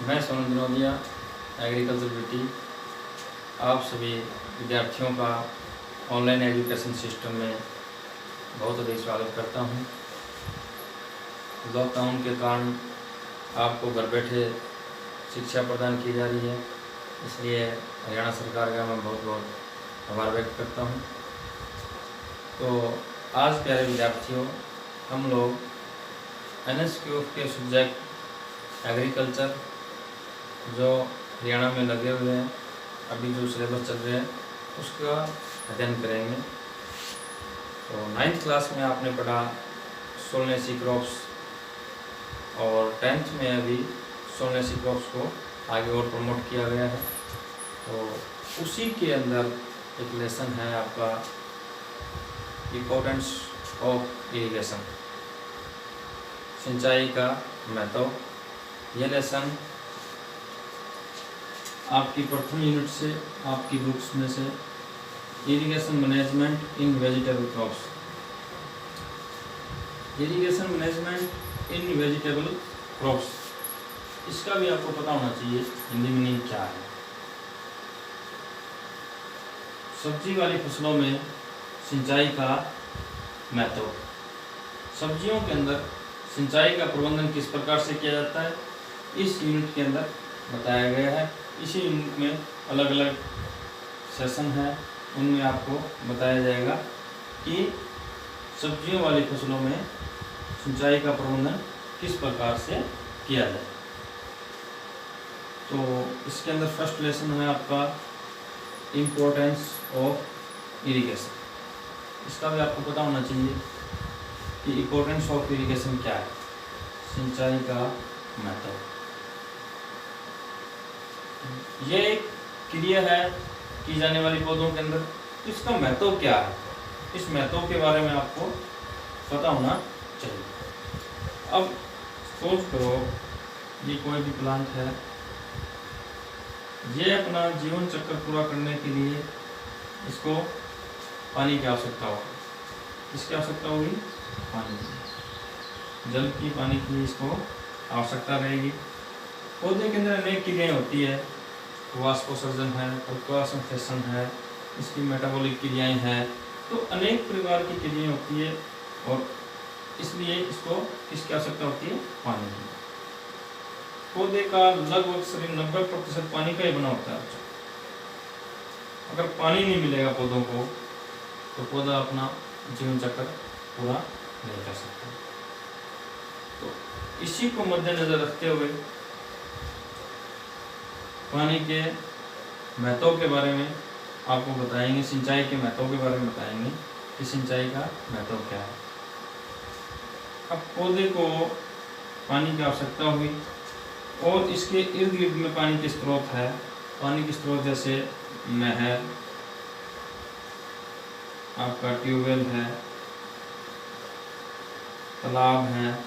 मैं Sonu Dinodia agriculture BT आप सभी विद्यार्थियों का ऑनलाइन एजुकेशन सिस्टम में बहुत अधिक स्वागत करता हूं। लॉकडाउन के कारण आपको घर बैठे शिक्षा प्रदान की जा रही है, इसलिए हरियाणा सरकार का मैं बहुत बहुत आभार व्यक्त करता हूं। तो आज प्यारे विद्यार्थियों, हम लोग NSQF के सब्जेक्ट एग्रीकल्चर जो हरियाणा में लगे हुए हैं, अभी जो सिलेबस चल रहे हैं उसका अध्ययन करेंगे। तो 9th क्लास में आपने पढ़ा सोलनेसी क्रॉप्स और 10th में अभी सोलनेसी क्रॉप्स को आगे और प्रमोट किया गया है। तो उसी के अंदर एक लेसन है आपका इम्पोर्टेंस ऑफ इरिगेशन, सिंचाई का महत्व। यह लेसन आपकी प्रथम यूनिट से, आपकी बुक्स में से इरिगेशन मैनेजमेंट इन वेजिटेबल क्रॉप्स, इरिगेशन मैनेजमेंट इन वेजिटेबल क्रॉप्स, इसका भी आपको पता होना चाहिए हिंदी मीनिंग क्या है। सब्जी वाली फसलों में सिंचाई का महत्व। सब्जियों के अंदर सिंचाई का प्रबंधन किस प्रकार से किया जाता है, इस यूनिट के अंदर बताया गया है। इसी यूनिट में अलग अलग सेशन है, उनमें आपको बताया जाएगा कि सब्जियों वाली फसलों में सिंचाई का प्रबंधन किस प्रकार से किया जाए। तो इसके अंदर फर्स्ट लेसन है आपका इम्पोर्टेंस ऑफ इरिगेशन। इसका भी आपको पता होना चाहिए कि इम्पोर्टेंस ऑफ इरिगेशन क्या है, सिंचाई का महत्व। ये एक क्रिया है की जाने वाली पौधों के अंदर, इसका महत्व क्या है, इस महत्व के बारे में आपको पता होना चाहिए। अब सोच करो, ये कोई भी प्लांट है, ये अपना जीवन चक्र पूरा करने के लिए इसको पानी की आवश्यकता होगी। इसकी आवश्यकता होगी पानी की, जल की, पानी की इसको आवश्यकता रहेगी। पौधे के अंदर अनेक क्रियाएं होती है, वाष्पोत्सर्जन है, प्रकाश संश्लेषण है, इसकी मेटाबॉलिक क्रियाएं हैं। तो अनेक प्रकार की क्रियाएं होती है और इसलिए इसको किसकी आवश्यकता होती है, पानी की। पौधे का लगभग शरीर 90% पानी का ही बना होता है। अगर पानी नहीं मिलेगा पौधों को तो पौधा अपना जीवन चक्र पूरा नहीं कर सकता। तो इसी को मद्देनजर रखते हुए पानी के महत्व के बारे में आपको बताएंगे, सिंचाई के महत्व के बारे में बताएंगे कि सिंचाई का महत्व क्या है। अब पौधे को पानी की आवश्यकता हुई और इसके इर्द गिर्द में पानी के स्रोत है। पानी के स्रोत जैसे नहर, आपका ट्यूबवेल है, तालाब है,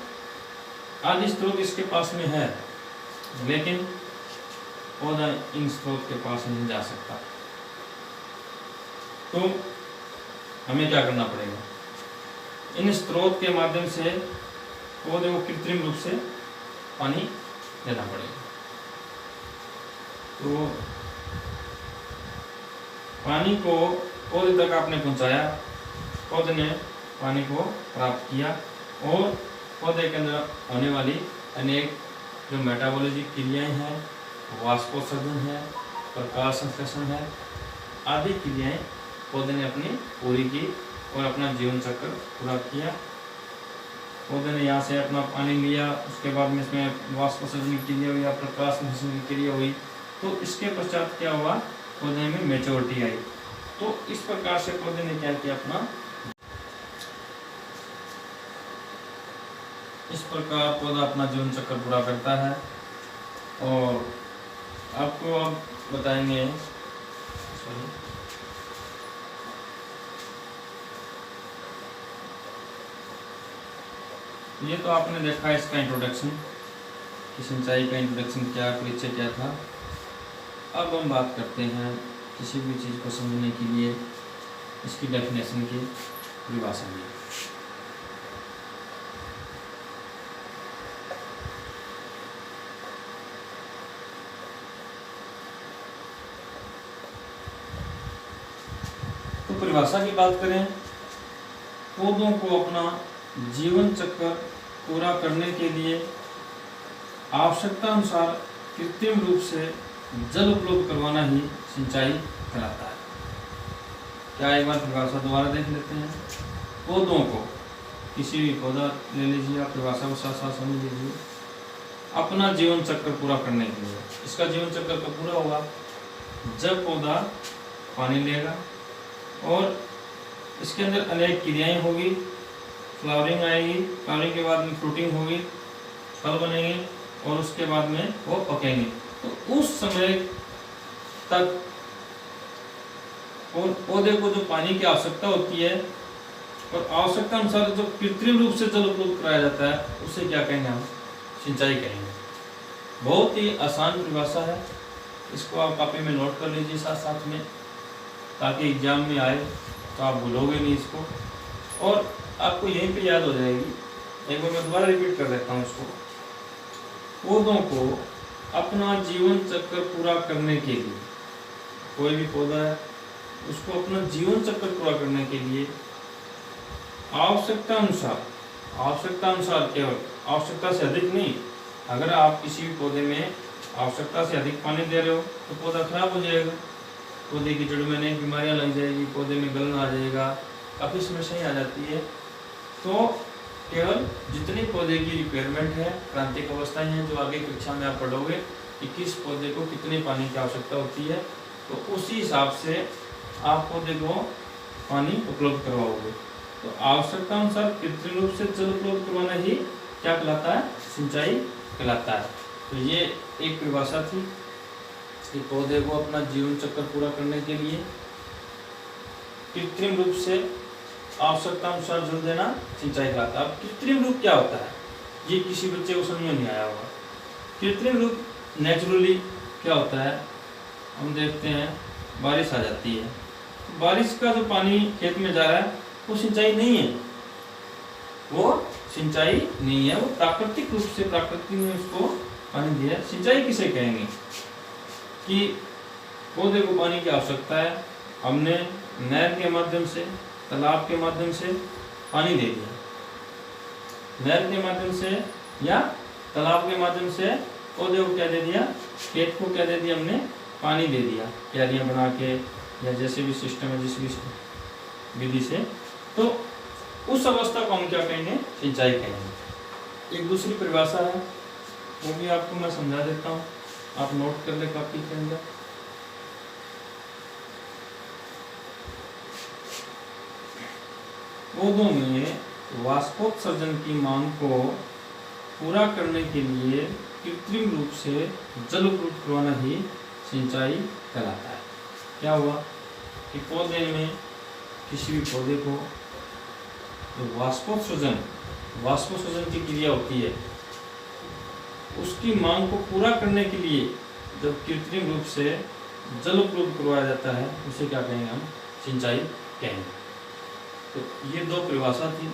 आदि स्रोत इसके पास में है, लेकिन पौधा इन स्रोत के पास नहीं जा सकता। तो हमें क्या करना पड़ेगा, इन स्रोत के माध्यम से पौधे को कृत्रिम रूप से पानी देना पड़ेगा। तो पानी को पौधे तक आपने पहुंचाया, पौधे ने पानी को प्राप्त किया और पौधे के अंदर होने वाली अनेक जो मेटाबॉलिक क्रियाएं हैं, वाष्पोत्सर्जन है, प्रकाश संश्लेषण है, आदि क्रियाएं पौधे ने अपनी पूरी की और अपना जीवन चक्र पूरा किया। पौधे ने यहाँ से अपना पानी लिया, उसके बाद में इसमें वाष्पोत्सर्जन की क्रिया हुई, प्रकाश संश्लेषण की क्रिया हुई। तो इसके पश्चात क्या हुआ, पौधे में मैच्योरिटी आई। तो इस प्रकार से पौधे ने क्या किया, अपना इस प्रकार पौधा अपना जीवन चक्र पूरा करता है। और आपको अब बताएंगे, ये तो आपने देखा इसका इंट्रोडक्शन कि सिंचाई का इंट्रोडक्शन क्या, परिचय क्या था। अब हम बात करते हैं किसी भी चीज़ को समझने के लिए इसकी डेफिनेशन की परिभाषा में। परिभाषा की बात करें, पौधों को अपना जीवन चक्र पूरा करने के लिए आवश्यकता अनुसार कृत्रिम रूप से जल उपलब्ध करवाना ही सिंचाई कहलाता है। क्या एक बार परिभाषा दोबारा देख लेते हैं। पौधों को, किसी भी पौधा ले लीजिए आप, परिभाषा को साथ साथ समझ लीजिए। अपना जीवन चक्र पूरा करने के लिए, इसका जीवन चक्र कब पूरा होगा? जब पौधा पानी लेगा और इसके अंदर अनेक क्रियाएं होगी, फ्लावरिंग आएगी, फ्लावरिंग के बाद में फ्रूटिंग होगी, फल बनेंगे और उसके बाद में वो पकेंगे। तो उस समय तक पौधे को जो पानी की आवश्यकता होती है और आवश्यकता अनुसार जो कृत्रिम रूप से जल उपलब्ध कराया जाता है, उसे क्या कहेंगे हम? सिंचाई कहेंगे। बहुत ही आसान परिभाषा है, इसको आप कॉपी में नोट कर लीजिए साथ साथ में, ताकि एग्जाम में आए तो आप भूलोगे नहीं इसको और आपको यहीं पे याद हो जाएगी। एक बार मैं दोबारा रिपीट कर देता हूँ इसको। पौधों को अपना जीवन चक्र पूरा करने के लिए, कोई भी पौधा है उसको अपना जीवन चक्र पूरा करने के लिए आवश्यकता अनुसार केवल, आवश्यकता से अधिक नहीं। अगर आप किसी भी पौधे में आवश्यकता से अधिक पानी दे रहे हो तो पौधा खराब हो जाएगा, पौधे की जड़ में नई बीमारियां लग जाएगी, पौधे में गलन आ जाएगा, काफ़ी समस्याएं आ जाती है। तो केवल जितनी पौधे की रिक्वायरमेंट है, क्रांतिक अवस्थाएं हैं जो आगे कक्षा में आप पढ़ोगे कि किस पौधे को कितने पानी की आवश्यकता होती है, तो उसी हिसाब से आप पौधे को पानी उपलब्ध करवाओगे। तो आवश्यकता अनुसार कृत्रिम रूप से जल उपलब्ध करवाना ही क्या कहलाता है? सिंचाई कहलाता है। तो ये एक परिभाषा थी कि पौधे को अपना जीवन चक्र पूरा करने के लिए कृत्रिम रूप से आवश्यकता अनुसार जल देना सिंचाई कहलाता है। अब कृत्रिम रूप क्या होता है, ये किसी बच्चे को समझ में नहीं आया होगा। कृत्रिम रूप नेचुरली क्या होता है, हम देखते हैं बारिश आ जाती है, बारिश का जो पानी खेत में जा रहा है वो सिंचाई नहीं है, वो सिंचाई नहीं है, वो प्राकृतिक रूप से प्रकृति ने उसको पानी दिया। सिंचाई किसे कहेंगे? कि पौधे को पानी की आवश्यकता है, हमने नहर के माध्यम से, तालाब के माध्यम से पानी दे दिया, नहर के माध्यम से या तालाब के माध्यम से पौधे को क्या दे दिया? खेत को क्या दे दिया? हमने पानी दे दिया, क्यारियां बना के या जैसे भी सिस्टम है, जिस भी विधि से। तो उस अवस्था को हम क्या कहेंगे? सिंचाई कहेंगे। एक दूसरी परिभाषा है, वो भी आपको मैं समझा देता हूँ, आप नोट कर ले कॉपी के अंदर। पौधों में वाष्पोत्सर्जन की मांग को पूरा करने के लिए कृत्रिम रूप से जल उपलब्ध करवाना ही सिंचाई कहलाता है। क्या हुआ कि पौधे में, किसी भी पौधे को जो वाष्पोत्सर्जन की क्रिया होती है, उसकी मांग को पूरा करने के लिए जब कृत्रिम रूप से जल उपलब्ध करवाया जाता है, उसे क्या कहेंगे हम? सिंचाई कहेंगे। तो ये दो परिभाषा थी।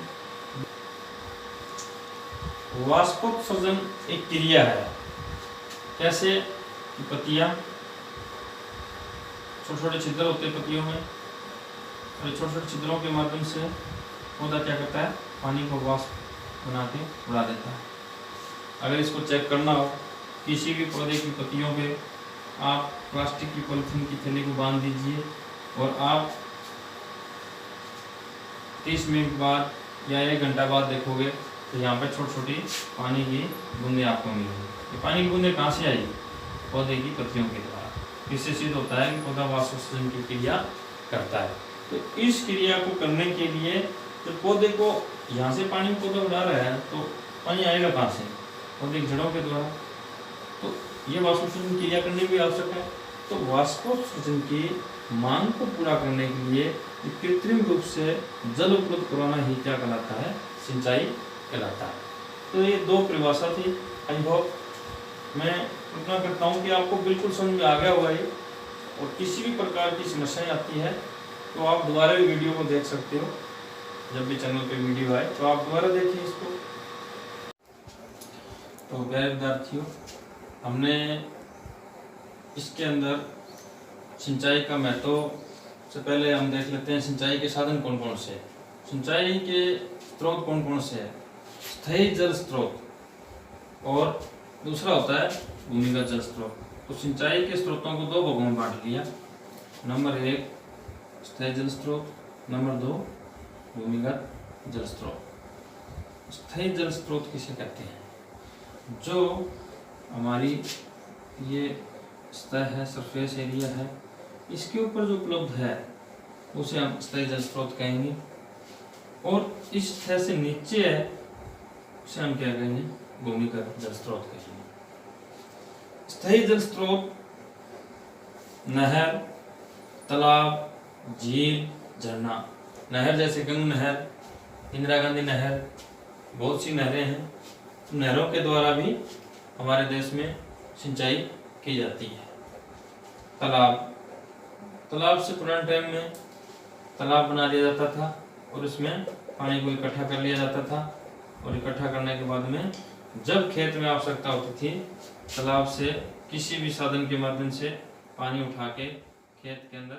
वाष्पोत्सर्जन एक क्रिया है, कैसे? पत्तियां, छोटे छोटे छिद्र होते हैं पत्तियों में, और छोटे छोटे छिद्रों के माध्यम से पौधा क्या करता है? पानी को वाष्प बना के उड़ा देता है। अगर इसको चेक करना हो, किसी भी पौधे की पत्तियों पे आप प्लास्टिक की पॉलिथीन की थैली को बांध दीजिए और आप 30 मिनट बाद या 1 घंटा बाद देखोगे तो यहाँ पे छोटी छोटी पानी की बूंदें आपको मिलेंगी। ये पानी की बूंदें कहाँ से आएगी? पौधे की पत्तियों के द्वारा। इससे सिद्ध होता है कि पौधा वाष्पोत्सर्जन की क्रिया करता है। तो इस क्रिया को करने के लिए तो पौधे को यहाँ से पानी पौधा उड़ा रहा है, तो पानी आएगा कहाँ से? पौधे की जड़ों के द्वारा। तो ये वाष्पोत्सर्जन की क्रिया करनी भी आवश्यक है। तो वाष्पोत्सर्जन की मांग को पूरा करने के लिए कृत्रिम रूप से जल उपलब्ध करवाना ही क्या कहलाता है? सिंचाई कहलाता है। तो ये दो परिभाषा थी। आई होप, मैं कल्पना करता हूँ कि आपको बिल्कुल समझ में आ गया होगा ये। और किसी भी प्रकार की समस्याएं आती है तो आप दोबारा भी वीडियो को देख सकते हो। जब भी चैनल पे वीडियो आए तो आप दोबारा देखिए इसको। तो प्यारे विद्यार्थियों, हमने इसके अंदर सिंचाई का महत्व सबसे पहले हम देख लेते हैं सिंचाई के साधन कौन कौन से हैं। सिंचाई के स्रोत कौन कौन से हैं? स्थायी जल स्रोत और दूसरा होता है भूमिगत जल स्रोत। तो सिंचाई के स्रोतों को दो भागों में बांट लिया। नंबर 1 स्थायी जल स्रोत, नंबर 2 भूमिगत जल स्रोत। स्थायी जल स्रोत किसे कहते हैं? जो हमारी ये सतह है, सरफेस एरिया है, इसके ऊपर जो उपलब्ध है उसे हम स्थायी जल स्रोत कहेंगे। और इस सतह से नीचे है उसे हम क्या कहेंगे? भूमिगत जल स्रोत कहेंगे। स्थायी जल स्रोत नहर, तालाब, झील, झरना। नहर जैसे गंगा नहर, इंदिरा गांधी नहर, बहुत सी नहरें हैं। तो नहरों के द्वारा भी हमारे देश में सिंचाई की जाती है। तालाब से पुराने टाइम में तालाब बना दिया जाता था और उसमें पानी को इकट्ठा कर लिया जाता था, और इकट्ठा करने के बाद में जब खेत में आवश्यकता होती थी तालाब से किसी भी साधन के माध्यम से पानी उठा के खेत के अंदर